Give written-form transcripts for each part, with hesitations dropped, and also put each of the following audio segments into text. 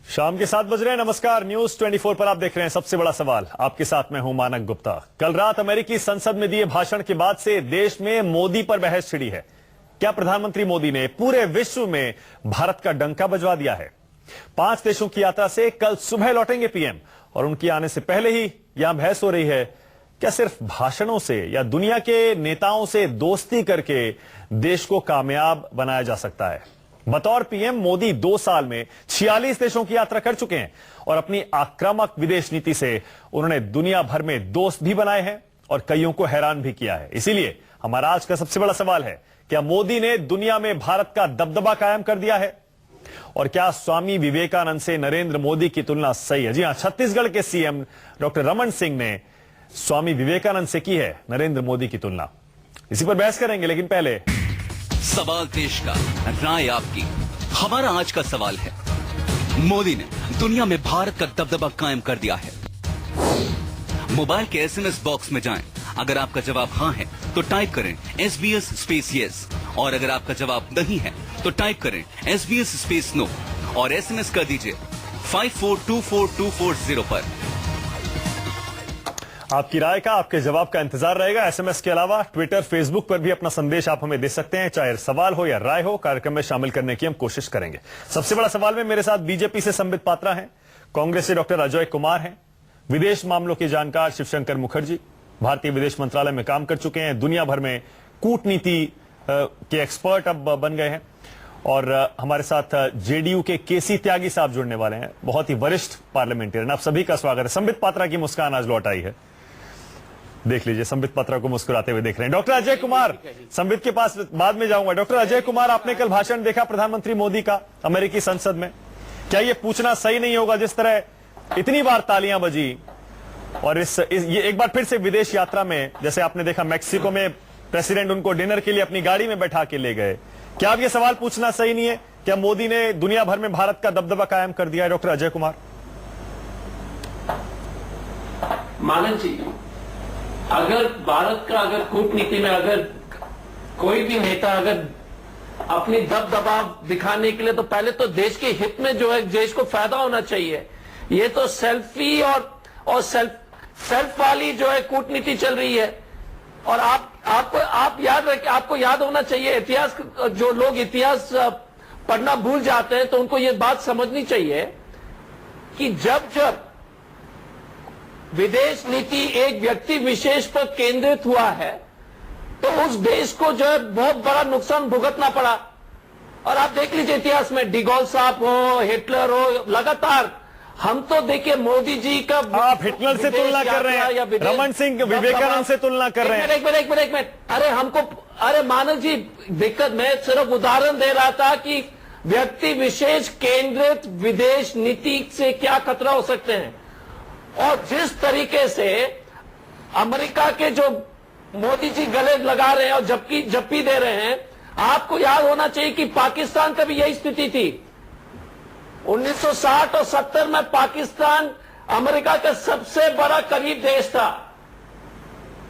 शाम के 7 बज रहे हैं। नमस्कार, न्यूज 24 पर आप देख रहे हैं सबसे बड़ा सवाल। आपके साथ मैं हूं मानक गुप्ता। कल रात अमेरिकी संसद में दिए भाषण के बाद से देश में मोदी पर बहस छिड़ी है। क्या प्रधानमंत्री मोदी ने पूरे विश्व में भारत का डंका बजवा दिया है? 5 देशों की यात्रा से कल सुबह लौटेंगे पीएम और उनके आने से पहले ही यहां बहस हो रही है, क्या सिर्फ भाषणों से या दुनिया के नेताओं से दोस्ती करके देश को कामयाब बनाया जा सकता है? बतौर पीएम मोदी 2 साल में 46 देशों की यात्रा कर चुके हैं और अपनी आक्रामक विदेश नीति से उन्होंने दुनिया भर में दोस्त भी बनाए हैं और कईयों को हैरान भी किया है। इसीलिए हमारा आज का सबसे बड़ा सवाल है, क्या मोदी ने दुनिया में भारत का दबदबा कायम कर दिया है? और क्या स्वामी विवेकानंद से नरेंद्र मोदी की तुलना सही है? जी हां, छत्तीसगढ़ के सीएम डॉक्टर रमन सिंह ने स्वामी विवेकानंद से की है नरेंद्र मोदी की तुलना। इसी पर बहस करेंगे, लेकिन पहले सवाल देश का, राय आपकी। हमारा आज का सवाल है, मोदी ने दुनिया में भारत का दबदबा कायम कर दिया है। मोबाइल के एसएमएस बॉक्स में जाएं। अगर आपका जवाब हाँ है तो टाइप करें SBS स्पेस यस, और अगर आपका जवाब नहीं है तो टाइप करें SBS स्पेस नो और एसएमएस कर दीजिए 542440 पर। आपकी राय का, आपके जवाब का इंतजार रहेगा। एसएमएस के अलावा ट्विटर, फेसबुक पर भी अपना संदेश आप हमें दे सकते हैं। चाहे सवाल हो या राय हो, कार्यक्रम में शामिल करने की हम कोशिश करेंगे। सबसे बड़ा सवाल में मेरे साथ बीजेपी से संबित पात्रा हैं, कांग्रेस से डॉक्टर अजय कुमार हैं, विदेश मामलों के जानकार शिवशंकर मुखर्जी भारतीय विदेश मंत्रालय में काम कर चुके हैं, दुनिया भर में कूटनीति के एक्सपर्ट अब बन गए हैं, और हमारे साथ जेडीयू के केसी त्यागी साहब जुड़ने वाले हैं, बहुत ही वरिष्ठ पार्लियामेंटेरियन। आप सभी का स्वागत है। संबित पात्रा की मुस्कान आज लौट आई है, देख लीजिए, संबित पात्रा को मुस्कुराते हुए देख रहे हैं। डॉक्टर अजय कुमार, संबित के पास बाद में जाऊंगा। डॉक्टर अजय कुमार, आपने कल भाषण देखा प्रधानमंत्री मोदी का अमेरिकी संसद में, क्या ये पूछना सही नहीं होगा, जिस तरह इतनी बार तालियां बजी और ये एक बार फिर से विदेश यात्रा में, जैसे आपने देखा मैक्सिको में प्रेसिडेंट उनको डिनर के लिए अपनी गाड़ी में बैठा के ले गए, क्या अब ये सवाल पूछना सही नहीं है? क्या मोदी ने दुनिया भर में भारत का दबदबा कायम कर दिया है? डॉक्टर अजय कुमार। मानक जी, अगर भारत का कूटनीति में अगर कोई भी नेता अगर अपनी दबदबा दिखाने के लिए, तो पहले तो देश के हित में जो है देश को फायदा होना चाहिए। ये तो सेल्फी और सेल्फ वाली जो है कूटनीति चल रही है। और आप याद रखें, आपको याद होना चाहिए, इतिहास, जो लोग इतिहास पढ़ना भूल जाते हैं तो उनको ये बात समझनी चाहिए कि जब विदेश नीति एक व्यक्ति विशेष पर केंद्रित हुआ है तो उस देश को जो है बहुत बड़ा नुकसान भुगतना पड़ा। और आप देख लीजिए इतिहास में, डिगोल साहब हो, हिटलर हो, लगातार हम तो देखिए मोदी जी का, आप हिटलर से तुलना कर रहे हैं, रमन सिंह विवेकानंद से तुलना कर रहे हैं। एक मिनट, अरे मानव जी, दिक्कत, मैं सिर्फ उदाहरण दे रहा था कि व्यक्ति विशेष केंद्रित विदेश नीति से क्या खतरा हो सकते हैं। और जिस तरीके से अमेरिका के जो मोदी जी गले लगा रहे हैं और जप्पी दे रहे हैं, आपको याद होना चाहिए कि पाकिस्तान का भी यही स्थिति थी। 1960 और 70 में पाकिस्तान अमेरिका का सबसे बड़ा करीब देश था।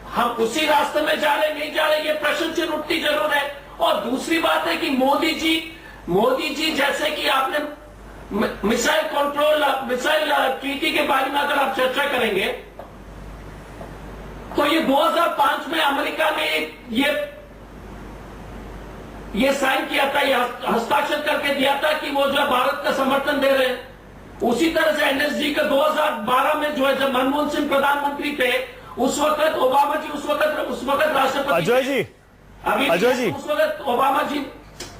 हम उसी रास्ते में जा रहे नहीं जा रहे, ये प्रश्न चिन्ह उठती जरूर है। और दूसरी बात है कि मोदी जी जैसे कि आपने मिसाइल ट्रीटी के बारे में अगर आप चर्चा करेंगे तो ये 2005 में अमेरिका ने ये साइन किया था, ये हस्ताक्षर करके दिया था कि वो जो भारत का समर्थन दे रहे हैं। उसी तरह से NSG का 2012 में जो है, जब मनमोहन सिंह प्रधानमंत्री थे, उस वक्त ओबामा जी उस वक्त राष्ट्रपति। अजय जी, उस वक्त ओबामा जी,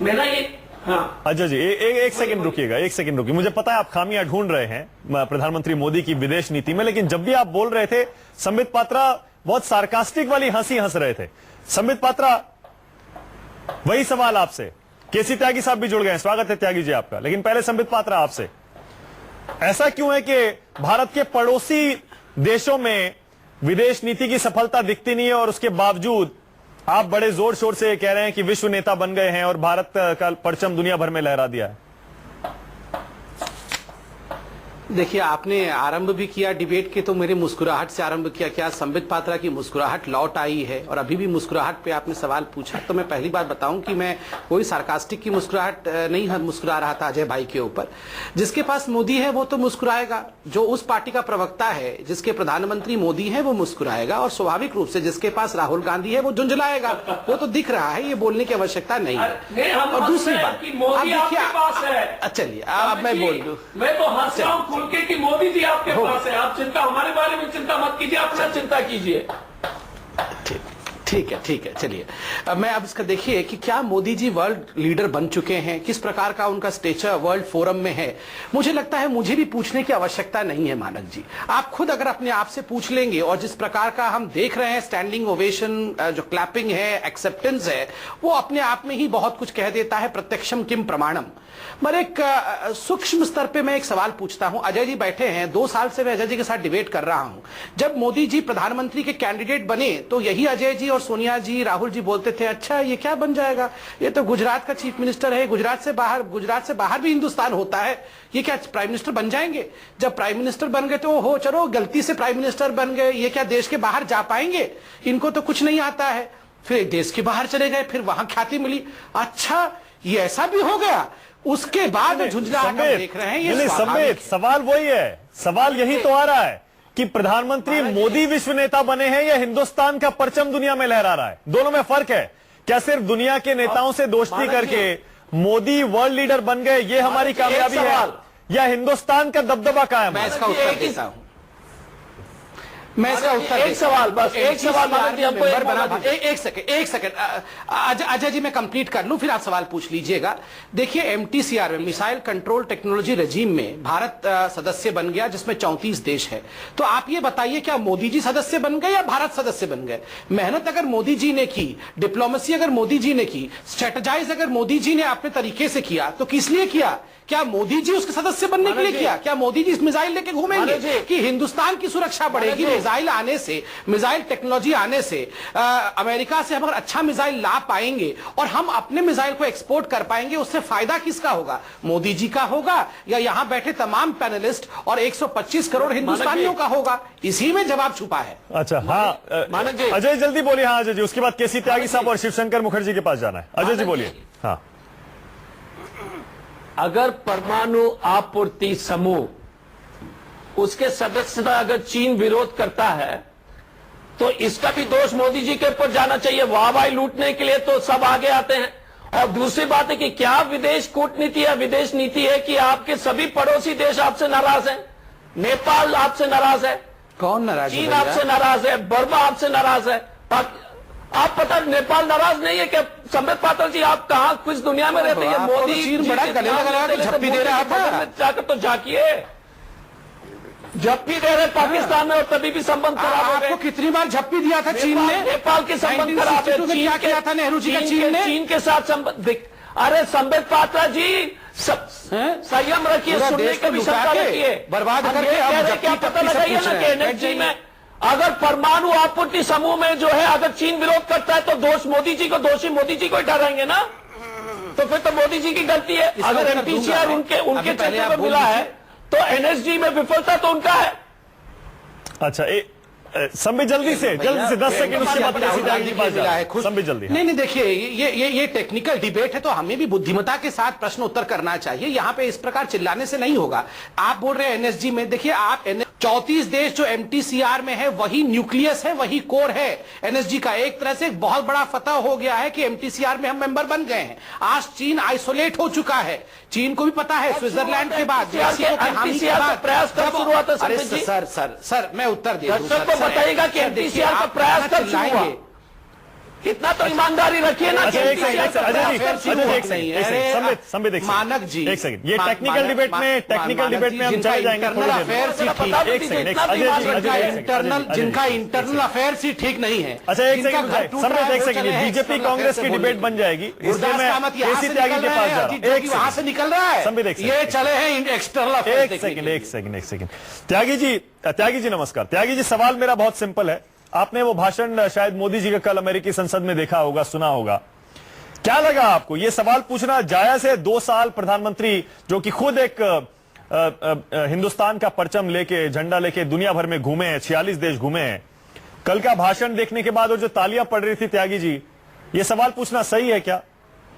मेरा ये, हाँ अजय जी, एक सेकंड रुकिएगा, एक सेकंड रुकिए। मुझे पता है आप खामियां ढूंढ रहे हैं प्रधानमंत्री मोदी की विदेश नीति में, लेकिन जब भी आप बोल रहे थे, संबित पात्रा बहुत सार्कास्टिक वाली हंसी हंस रहे थे। संबित पात्रा, वही सवाल आपसे। केसी त्यागी साहब भी जुड़ गए हैं, स्वागत है त्यागी जी आपका। लेकिन पहले संबित पात्रा आपसे, ऐसा क्यों है कि भारत के पड़ोसी देशों में विदेश नीति की सफलता दिखती नहीं है और उसके बावजूद आप बड़े जोर शोर से कह रहे हैं कि विश्व नेता बन गए हैं और भारत का परचम दुनिया भर में लहरा दिया है? देखिए, आपने आरंभ भी किया डिबेट के, तो मेरे मुस्कुराहट से आरंभ किया। क्या संबित पात्रा की मुस्कुराहट लौट आई है? और अभी भी मुस्कुराहट पे आपने सवाल पूछा, तो मैं पहली बात बताऊं कि मैं कोई सार्कास्टिक की मुस्कुराहट नहीं मुस्कुरा रहा था अजय भाई के ऊपर। जिसके पास मोदी है वो तो मुस्कुराएगा, जो उस पार्टी का प्रवक्ता है जिसके प्रधानमंत्री मोदी है वो मुस्कुराएगा, और स्वाभाविक रूप से जिसके पास राहुल गांधी है वो झुंझलाएगा। वो तो दिख रहा है, ये बोलने की आवश्यकता नहीं है। और दूसरी बात, मोदी आपके पास है। चलिए अब मैं बोल दूं, मैं तो हंस रहा हूं खुल के कि मोदी जी आपके पास है। आप चिंता, हमारे बारे में चिंता मत कीजिए, अपना चिंता कीजिए। ठीक है, चलिए मैं अब इसका देखिए कि क्या मोदी जी वर्ल्ड लीडर बन चुके हैं, किस प्रकार का उनका स्टेचर वर्ल्ड फोरम में है। मुझे लगता है मुझे भी पूछने की आवश्यकता नहीं है मानक जी। आप खुद अगर अपने आप से पूछ लेंगे, और जिस प्रकार का हम देख रहे हैं स्टैंडिंग ओवेशन, जो क्लैपिंग है, एक्सेप्टेंस है, वो अपने आप में ही बहुत कुछ कह देता है। प्रत्यक्षम किम प्रमाणम। मगर एक सूक्ष्म स्तर पे मैं एक सवाल पूछता हूं। अजय जी बैठे हैं, 2 साल से मैं अजय जी के साथ डिबेट कर रहा हूं। जब मोदी जी प्रधानमंत्री के कैंडिडेट बने तो यही अजय जी और सोनिया जी, राहुल जी बोलते थे, अच्छा ये क्या बन जाएगा, ये तो गुजरात का चीफ मिनिस्टर है, गुजरात से बाहर भी हिंदुस्तान होता है, ये क्या प्राइम मिनिस्टर बन जाएंगे? जब प्राइम मिनिस्टर बन गए तो हो चलो गलती से प्राइम मिनिस्टर बन गए, ये क्या देश के बाहर जा पाएंगे? इनको तो कुछ नहीं आता है। फिर देश के बाहर चले गए, फिर वहां ख्याति मिली, अच्छा ये ऐसा भी हो गया। उसके बाद झुंझला देख रहे हैं। ये संबित, सवाल वही है, सवाल यही तो आ रहा है कि प्रधानमंत्री मोदी विश्व नेता बने हैं या हिंदुस्तान का परचम दुनिया में लहरा रहा है? दोनों में फर्क है। क्या सिर्फ दुनिया के नेताओं से दोस्ती करके मोदी वर्ल्ड लीडर बन गए, ये हमारी कामयाबी है, या हिंदुस्तान का दबदबा कायम है? मैं इसका उत्तर देता हूं। मैं इसका उत्तर, एक सवाल बस, एक सवाल एक सेकंड अजय जी मैं कंप्लीट कर लूं, फिर आप सवाल पूछ लीजिएगा। देखिए, एमटीसीआर में, मिसाइल कंट्रोल टेक्नोलॉजी रेजिम में भारत सदस्य बन गया, जिसमें 34 देश है। तो आप ये बताइए, क्या मोदी जी सदस्य बन गए या भारत सदस्य बन गए? मेहनत अगर मोदी जी ने की, डिप्लोमेसी अगर मोदी जी ने की, स्ट्रेटेजाइज अगर मोदी जी ने अपने तरीके से किया, तो किस लिए किया? क्या मोदी जी उसके सदस्य बनने के लिए किया? क्या मोदी जी इस मिसाइल लेके घूमेंगे कि हिंदुस्तान की सुरक्षा बढ़ेगी? मिसाइल आने से, मिसाइल टेक्नोलॉजी आने से अमेरिका से हम अगर अच्छा मिसाइल ला पाएंगे और हम अपने मिसाइल को एक्सपोर्ट कर पाएंगे, उससे फायदा किसका होगा? मोदी जी का होगा या यहां बैठे तमाम पैनलिस्ट और 125 करोड़ हिंदुस्तानियों का होगा? इसी में जवाब छुपा है। अच्छा, हाँ अजय जल्दी बोलिए। हाँ अजय जी, उसके बाद केसी त्यागी साहब और शिवशंकर मुखर्जी के पास जाना है। अजय जी बोलिए। हाँ, अगर परमाणु आपूर्ति समूह उसके सदस्यता अगर चीन विरोध करता है तो इसका भी दोष मोदी जी के ऊपर जाना चाहिए। वाहवाही लूटने के लिए तो सब आगे आते हैं। और दूसरी बात है कि क्या विदेश कूटनीति या विदेश नीति है कि आपके सभी पड़ोसी देश आपसे नाराज हैं? नेपाल आपसे नाराज है, कौन नाराज है? चीन आपसे नाराज है, बर्मा आपसे नाराज है। आप पता नेपाल नाराज नहीं है क्या? संबित पात्रा जी, आप कहां किस दुनिया में रहते हैं? मोदी चीन बड़ा गले लगा के झप्पी दे रहा था। जाकर तो झांकिए, झप्पी दे रहे पाकिस्तान में, और तभी भी संबंध खराब हो गए। आपको कितनी बार झप्पी दिया था चीन ने? नेपाल के संबंध खराब है। क्या किया था नेहरू जी का चीन ने? चीन के साथ संबंध। अरे संबित पात्रा जी, संयम रखिए, सुनने की भी क्षमता रखिए। बर्बाद करके क्या पता लगाइए ना कि एनर्जी में अगर परमाणु आपूर्ति समूह में जो है अगर चीन विरोध करता है तो दोष मोदी जी को, दोषी मोदी जी को ही ठहराएंगे ना? तो फिर तो मोदी जी की गलती है। अगर एमटीसीआर उनके क्षेत्र में मिला है तो एनएसजी में विफलता तो उनका है। अच्छा, संबित जल्दी से 10 सेकंड उसके बाद केसी त्यागी जी के पास जाना है। संबित जल्दी। नहीं देखिए, ये टेक्निकल डिबेट है, तो हमें भी बुद्धिमत्ता के साथ प्रश्न उत्तर करना चाहिए। यहाँ पे इस प्रकार चिल्लाने से नहीं होगा। आप बोल रहे हैं एनएसजी में, देखिए आप 34 देश जो एमटीसीआर में है वही न्यूक्लियस है, वही कोर है एनएसजी का। एक तरह से एक बहुत बड़ा फतह हो गया है कि एमटीसीआर में हम मेंबर बन गए हैं। आज चीन आइसोलेट हो चुका है, चीन को भी पता है, स्विट्जरलैंड के बाद प्रयास कब शुरू हुआ था? सर मैं उत्तर दे दूं, बताइएगा कि एमटीसीआर का प्रयास कब शुरू हुआ? इतना तो ईमानदारी रखिए ना। संबित मानक जी, एक सेकंड, ये टेक्निकल डिबेट में हम चले जाएंगे। जिनका इंटरनल अफेयर्स ही ठीक नहीं है। अच्छा, एक सेकंड, बीजेपी कांग्रेस की डिबेट बन जाएगी, इसलिए मैं केसी त्यागी के पास जा रहा हूं। वहां से निकल रहा है, ये चले हैं एक्सटर्नल अफेयर्स। एक सेकंड त्यागी जी नमस्कार। त्यागी जी, सवाल मेरा बहुत सिंपल है। आपने वो भाषण शायद मोदी जी का कल अमेरिकी संसद में देखा होगा, सुना होगा। क्या लगा आपको? ये सवाल पूछना जायज है? 2 साल प्रधानमंत्री जो कि खुद एक हिंदुस्तान का परचम लेके, झंडा लेके दुनिया भर में घूमे हैं, 46 देश घूमे हैं। कल का भाषण देखने के बाद और जो तालियां पड़ रही थी त्यागी जी, ये सवाल पूछना सही है क्या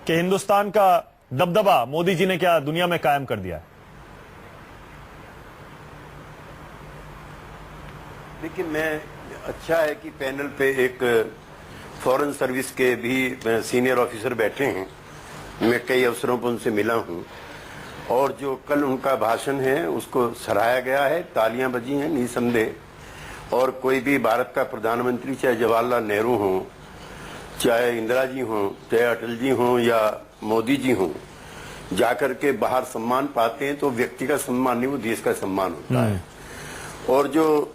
कि हिंदुस्तान का दबदबा मोदी जी ने क्या दुनिया में कायम कर दिया है? देखिए, मैं अच्छा है कि पैनल पे एक फॉरेन सर्विस के भी सीनियर ऑफिसर बैठे हैं। मैं कई अवसरों पर उनसे मिला हूं और जो कल उनका भाषण है उसको सराहा गया है, तालियां बजी हैं निसंदेह। और कोई भी भारत का प्रधानमंत्री, चाहे जवाहरलाल नेहरू हो, चाहे इंदिरा जी हो, चाहे अटल जी हो या मोदी जी हो, जाकर के बाहर सम्मान पाते हैं तो व्यक्ति का सम्मान नहीं, वो देश का सम्मान होता है। और जो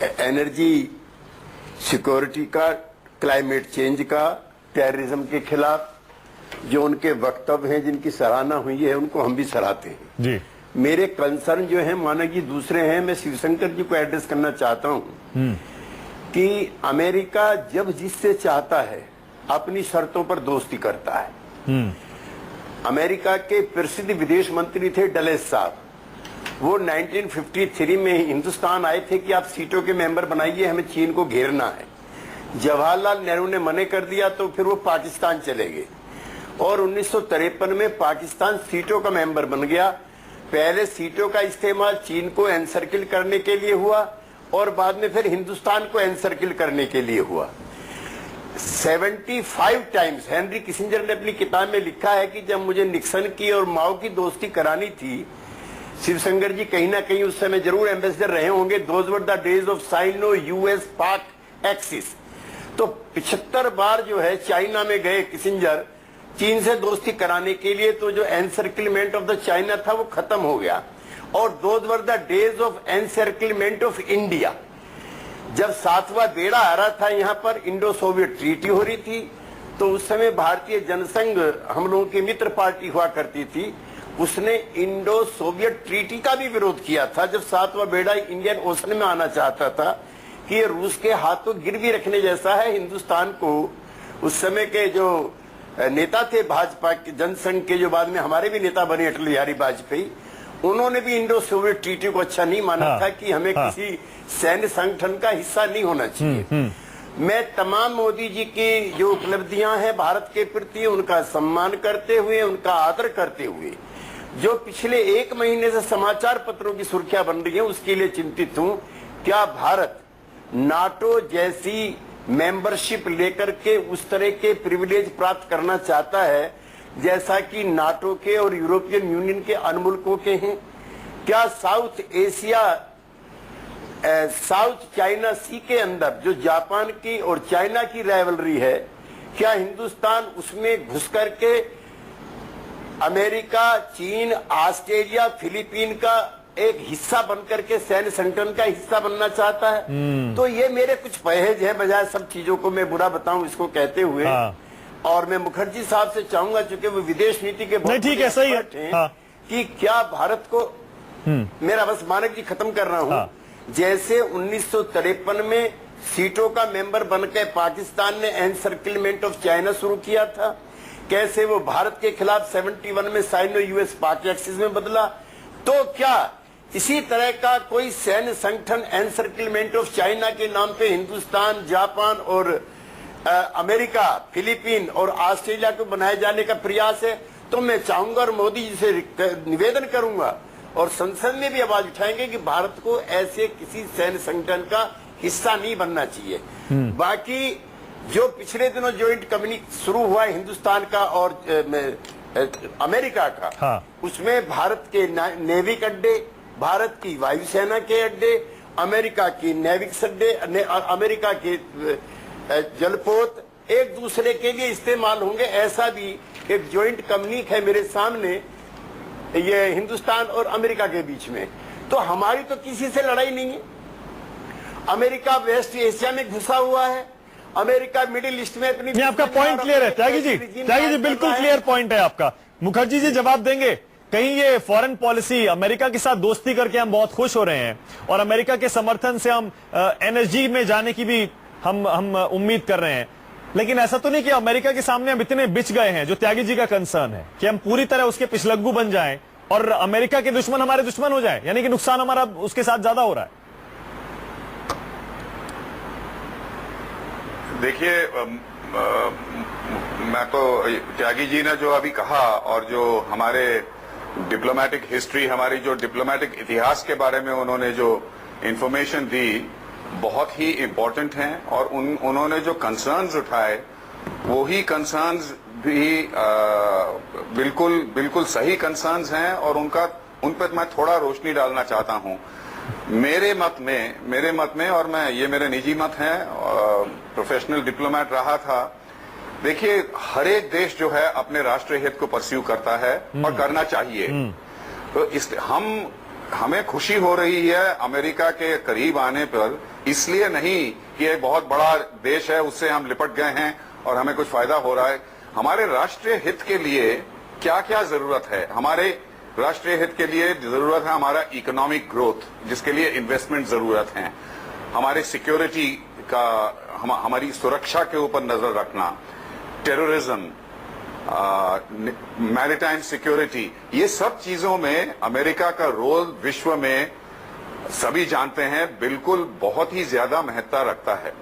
एनर्जी सिक्योरिटी का, क्लाइमेट चेंज का, टेररिज्म के खिलाफ जो उनके वक्तव्य हैं, जिनकी सराहना हुई है, उनको हम भी सराहते हैं जी। मेरे कंसर्न जो है मानक जी दूसरे हैं। मैं शिवशंकर जी को एड्रेस करना चाहता हूं कि अमेरिका जब जिससे चाहता है अपनी शर्तों पर दोस्ती करता है। अमेरिका के प्रसिद्ध विदेश मंत्री थे डलेस साहब, वो 1953 में हिंदुस्तान आए थे कि आप सीटों के मेंबर बनाइए, हमें चीन को घेरना है। जवाहरलाल नेहरू ने मने कर दिया तो फिर वो पाकिस्तान चले गए और 1953 में पाकिस्तान सीटों का मेंबर बन गया। पहले सीटों का इस्तेमाल चीन को एनसर्किल करने के लिए हुआ और बाद में फिर हिंदुस्तान को एनसर्किल करने के लिए हुआ। 75 टाइम्स हेनरी किसिंजर ने अपनी किताब में लिखा है कि जब मुझे निक्सन की और माओ की दोस्ती करानी थी, शिवशंकर जी कहीं ना कहीं उस समय जरूर एम्बेसडर रहे होंगे, those were the days of Sino US Pak axis. तो 75 बार जो है चाइना में गए किसिंजर चीन से दोस्ती कराने के लिए, तो जो एनसर्किलमेंट ऑफ द चाइना था वो खत्म हो गया और those were the days of encirclement of India. जब 7वां बेड़ा आ रहा था यहाँ पर, इंडो सोवियत ट्रीटी हो रही थी, तो उस समय भारतीय जनसंघ हम लोगों की मित्र पार्टी हुआ करती थी, उसने इंडो सोवियत ट्रीटी का भी विरोध किया था। जब 7वां बेड़ा इंडियन ओशन में आना चाहता था कि ये रूस के हाथों गिरवी रखने जैसा है हिंदुस्तान को। उस समय के जो नेता थे भाजपा के, जनसंघ के, जो बाद में हमारे भी नेता बने अटल बिहारी वाजपेयी, उन्होंने भी इंडो सोवियत ट्रीटी को अच्छा नहीं माना था कि हमें किसी सैन्य संगठन का हिस्सा नहीं होना चाहिए। मैं तमाम मोदी जी की जो उपलब्धियां हैं भारत के प्रति, उनका सम्मान करते हुए, उनका आदर करते हुए, जो पिछले 1 महीने से समाचार पत्रों की सुर्खियां बन रही हैं, उसके लिए चिंतित हूं। क्या भारत नाटो जैसी मेंबरशिप लेकर के उस तरह के प्रिविलेज प्राप्त करना चाहता है जैसा कि नाटो के और यूरोपियन यूनियन के अन्य मुल्कों के हैं? क्या साउथ एशिया, साउथ चाइना सी के अंदर जो जापान की और चाइना की राइवलरी है, क्या हिंदुस्तान उसमें घुस करके अमेरिका, चीन, ऑस्ट्रेलिया, फिलीपीन का एक हिस्सा बनकर के सैन्य संगठन का हिस्सा बनना चाहता है? तो ये मेरे कुछ परहेज है, बजाय सब चीजों को मैं बुरा बताऊं इसको कहते हुए। और मैं मुखर्जी साहब से चाहूंगा, चूंकि वो विदेश नीति के बहुत ठीक है, सही है कि क्या भारत को, मेरा बस मानक जी खत्म कर रहा हूं, जैसे 1953 में सीटों का मेंबर बनकर पाकिस्तान ने एनसर्किलमेंट ऑफ चाइना शुरू किया था, कैसे वो भारत के खिलाफ 71 में साइनो यूएस पाक एक्सिस में बदला, तो क्या इसी तरह का कोई सैन्य संगठन एनसर्किलमेंट ऑफ चाइना के नाम पे हिंदुस्तान, जापान और अमेरिका, फिलीपीन और ऑस्ट्रेलिया को बनाए जाने का प्रयास है? तो मैं चाहूंगा और मोदी जी से निवेदन करूंगा और संसद में भी आवाज उठाएंगे कि भारत को ऐसे किसी सैन्य संगठन का हिस्सा नहीं बनना चाहिए। बाकी जो पिछले दिनों ज्वाइंट कम्युनिक शुरू हुआ है हिंदुस्तान का और अमेरिका का, उसमें भारत के नेविक अड्डे, भारत की वायुसेना के अड्डे, अमेरिका की नेविक अड्डे, अमेरिका के जलपोत एक दूसरे के लिए इस्तेमाल होंगे, ऐसा भी एक ज्वाइंट कम्युनिक है मेरे सामने, ये हिंदुस्तान और अमेरिका के बीच में। तो हमारी तो किसी से लड़ाई नहीं है। अमेरिका वेस्ट एशिया में घुसा हुआ है, अमेरिका मिडिल ईस्ट में अपनी, आपका पॉइंट क्लियर है त्यागी जी, बिल्कुल क्लियर पॉइंट है आपका। मुखर्जी जी जवाब देंगे, कहीं ये फॉरेन पॉलिसी, अमेरिका के साथ दोस्ती करके हम बहुत खुश हो रहे हैं और अमेरिका के समर्थन से हम एनर्जी में जाने की भी हम उम्मीद कर रहे हैं, लेकिन ऐसा तो नहीं कि अमेरिका के सामने हम इतने बिछ गए हैं, जो त्यागी जी का कंसर्न है कि हम पूरी तरह उसके पिछलग्गू बन जाएं और अमेरिका के दुश्मन हमारे दुश्मन हो जाए, यानी कि नुकसान हमारा उसके साथ ज्यादा हो रहा है। देखिए, मैं तो त्यागी जी ने जो अभी कहा और जो हमारे डिप्लोमेटिक हिस्ट्री, हमारी जो डिप्लोमेटिक इतिहास के बारे में उन्होंने जो इंफॉर्मेशन दी, बहुत ही इम्पोर्टेंट हैं। और उन्होंने जो कंसर्न्स उठाए, वो ही कंसर्न्स भी बिल्कुल सही कंसर्न्स हैं, और उन पर मैं थोड़ा रोशनी डालना चाहता हूं। मेरे मत में, और ये मेरे निजी मत हैं, प्रोफेशनल डिप्लोमेट रहा था। देखिए, हर एक देश जो है अपने राष्ट्रीय हित को परस्यू करता है और करना चाहिए। तो हमें खुशी हो रही है अमेरिका के करीब आने पर, इसलिए नहीं कि एक बहुत बड़ा देश है उससे हम लिपट गए हैं और हमें कुछ फायदा हो रहा है। हमारे राष्ट्रीय हित के लिए क्या क्या जरूरत है? हमारे राष्ट्रीय हित के लिए जरूरत है हमारा इकोनॉमिक ग्रोथ, जिसके लिए इन्वेस्टमेंट जरूरत है। हमारे सिक्योरिटी का, हमारी सुरक्षा के ऊपर नजर रखना, टेररिज्म, मैरिटाइम सिक्योरिटी, ये सब चीजों में अमेरिका का रोल विश्व में सभी जानते हैं, बिल्कुल बहुत ही ज्यादा महत्ता रखता है।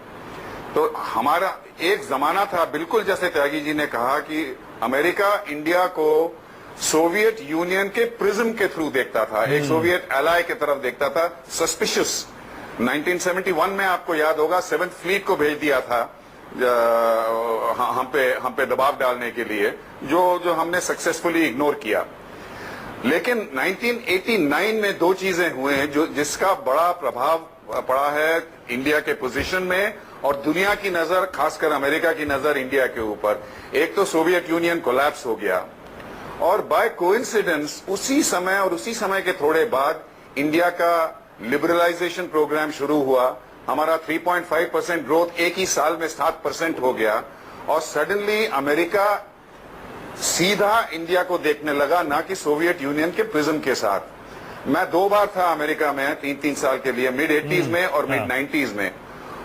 तो हमारा एक जमाना था, बिल्कुल जैसे त्यागी जी ने कहा, कि अमेरिका इंडिया को सोवियत यूनियन के प्रिज्म के थ्रू देखता था, एक सोवियत एलाय की तरफ देखता था, सस्पिशियस। 1971 में आपको याद होगा 7th फ्लीट को भेज दिया था हम पे दबाव डालने के लिए, जो हमने सक्सेसफुली इग्नोर किया। लेकिन 1989 में दो चीजें हुए जिसका बड़ा प्रभाव पड़ा है इंडिया के पोजीशन में और दुनिया की नजर, खासकर अमेरिका की नजर इंडिया के ऊपर। एक तो सोवियत यूनियन कोलैप्स हो गया, और बाय कोइंसिडेंस उसी समय और उसी समय के थोड़े बाद इंडिया का लिबरलाइजेशन प्रोग्राम शुरू हुआ। हमारा 3.5% ग्रोथ एक ही साल में 7% हो गया, और सडनली अमेरिका सीधा इंडिया को देखने लगा, ना कि सोवियत यूनियन के प्रिज्म के साथ। मैं 2 बार था अमेरिका में 3 साल के लिए, मिड 80s में और मिड 90s में,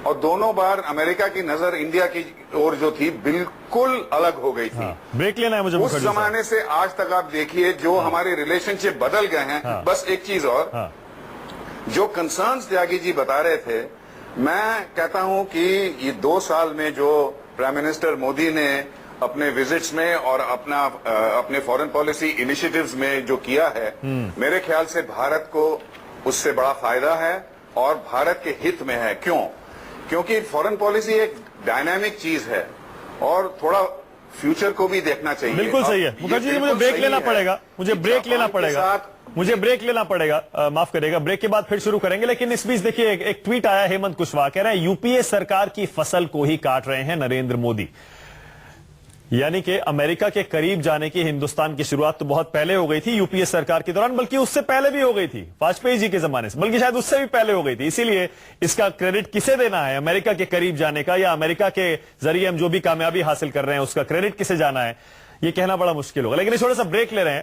और दोनों बार अमेरिका की नजर इंडिया की ओर जो थी बिल्कुल अलग हो गई थी। ब्रेक लेना है मुझे। उस जमाने से आज तक आप देखिए जो हमारे रिलेशनशिप बदल गए हैं। बस एक चीज और, जो कंसर्न्स त्यागी जी बता रहे थे, मैं कहता हूं कि ये 2 साल में जो प्राइम मिनिस्टर मोदी ने अपने विजिट्स में और अपने फॉरेन पॉलिसी इनिशिएटिव्स में जो किया है, मेरे ख्याल से भारत को उससे बड़ा फायदा है और भारत के हित में है। क्यों? क्योंकि फॉरेन पॉलिसी एक डायनामिक चीज है और थोड़ा फ्यूचर को भी देखना चाहिए। बिल्कुल सही है मुखर्जी जी, मुझे ब्रेक लेना पड़ेगा, मुझे ब्रेक लेना पड़ेगा, माफ करिएगा। ब्रेक के बाद फिर शुरू करेंगे, लेकिन इस बीच देखिए एक ट्वीट आया, हेमंत कुशवाहा कह रहे हैं यूपीए सरकार की फसल को ही काट रहे हैं नरेंद्र मोदी। यानी कि अमेरिका के करीब जाने की हिंदुस्तान की शुरुआत तो बहुत पहले हो गई थी यूपीए सरकार के दौरान, बल्कि उससे पहले भी हो गई थी वाजपेयी जी के जमाने से, बल्कि शायद उससे भी पहले हो गई थी। इसीलिए इसका क्रेडिट किसे देना है, अमेरिका के करीब जाने का या अमेरिका के जरिए हम जो भी कामयाबी हासिल कर रहे हैं उसका क्रेडिट किसे जाना है, यह कहना बड़ा मुश्किल होगा। लेकिन थोड़ा सा ब्रेक ले रहे हैं।